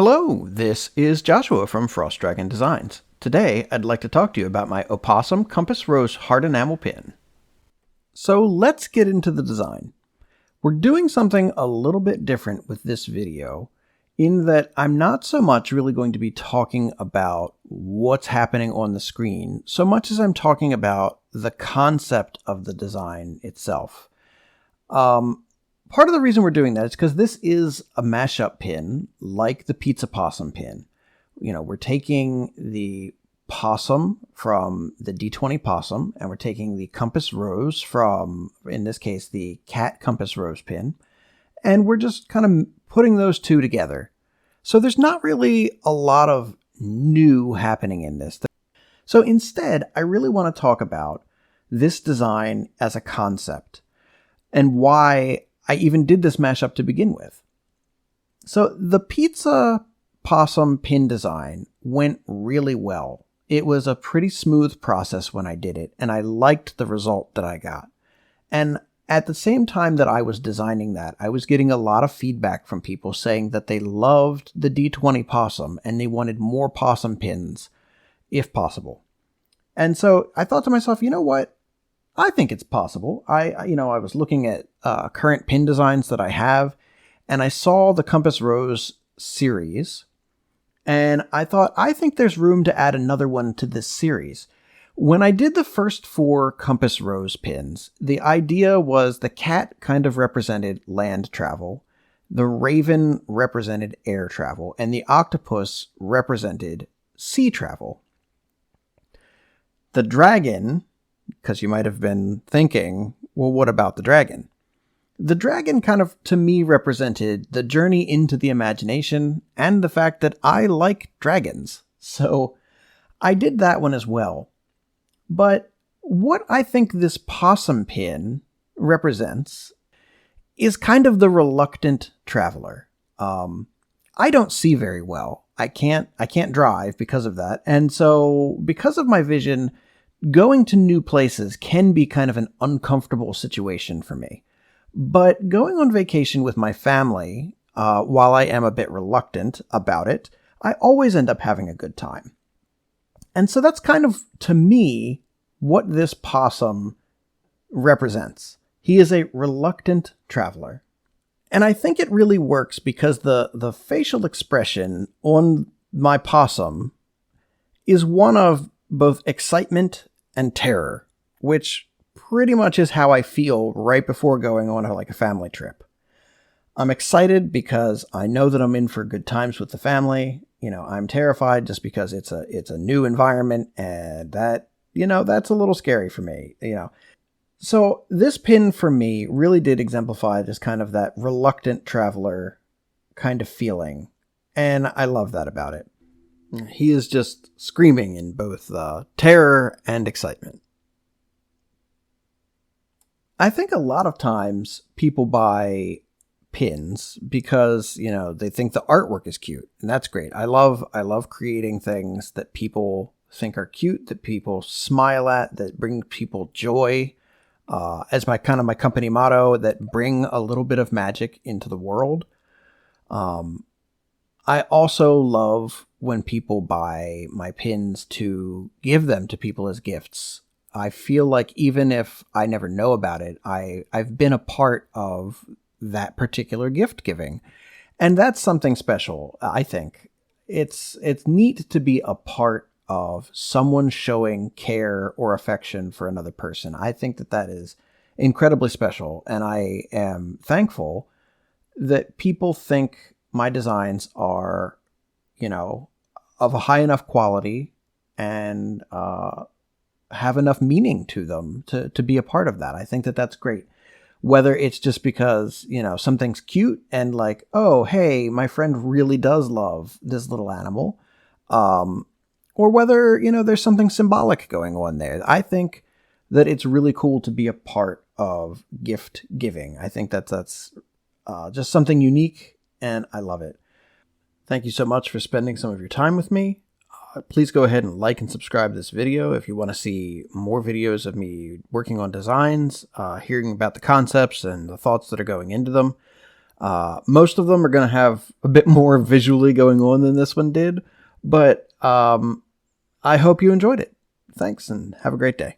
Hello, this is Joshua from Frost Dragon Designs. Today, I'd like to talk to you about my Opossum Compass Rose hard enamel pin. So let's get into the design. We're doing something a little bit different with this video in that I'm not so much really going to be talking about what's happening on the screen, so much as I'm talking about the concept of the design itself. Part of the reason we're doing that is because this is a mashup pin, like the Pizza Possum pin. You know, we're taking the possum from the D20 possum, and we're taking the Compass Rose from, in this case, the Cat Compass Rose pin, and we're just kind of putting those two together. So there's not really a lot of new happening in this. So instead, I really want to talk about this design as a concept and why I even did this mashup to begin with. So the Pizza Possum pin design went really well. It was a pretty smooth process when I did it, and I liked the result that I got. And at the same time that I was designing that, I was getting a lot of feedback from people saying that they loved the D20 possum and they wanted more possum pins if possible. And so I thought to myself, you know what? I think it's possible. I was looking at current pin designs that I have, and I saw the Compass Rose series, and I thought, I think there's room to add another one to this series. When I did the first 4 Compass Rose pins, the idea was the cat kind of represented land travel, the raven represented air travel, and the octopus represented sea travel. The dragon, because you might have been thinking, well, what about the dragon? The dragon kind of, to me, represented the journey into the imagination and the fact that I like dragons. So I did that one as well. But what I think this possum pin represents is kind of the reluctant traveler. I don't see very well. I can't drive because of that. And so because of my vision, going to new places can be kind of an uncomfortable situation for me. But going on vacation with my family, while I am a bit reluctant about it, I always end up having a good time. And so that's kind of, to me, what this possum represents. He is a reluctant traveler. And I think it really works because the facial expression on my possum is one of both excitement and terror, which pretty much is how I feel right before going on a family trip. I'm excited because I know that I'm in for good times with the family. You know, I'm terrified just because it's a new environment, and that's a little scary for me, So this pin for me really did exemplify just kind of that reluctant traveler kind of feeling, and I love that about it. He is just screaming in both terror and excitement. I think a lot of times people buy pins because, they think the artwork is cute, and that's great. I love creating things that people think are cute, that people smile at, that bring people joy. As my company motto, that bring a little bit of magic into the world. I also love when people buy my pins to give them to people as gifts. I feel like even if I never know about it, I've been a part of that particular gift giving. And that's something special, I think. It's neat to be a part of someone showing care or affection for another person. I think that is incredibly special, and I am thankful that people think my designs are, of a high enough quality and have enough meaning to them to be a part of that. I think that's great. Whether it's just because, something's cute and like, oh, hey, my friend really does love this little animal, or whether, there's something symbolic going on there. I think that it's really cool to be a part of gift giving. I think that's just something unique, and I love it. Thank you so much for spending some of your time with me. Please go ahead and like and subscribe to this video if you want to see more videos of me working on designs, hearing about the concepts and the thoughts that are going into them. Most of them are going to have a bit more visually going on than this one did, but I hope you enjoyed it. Thanks, and have a great day.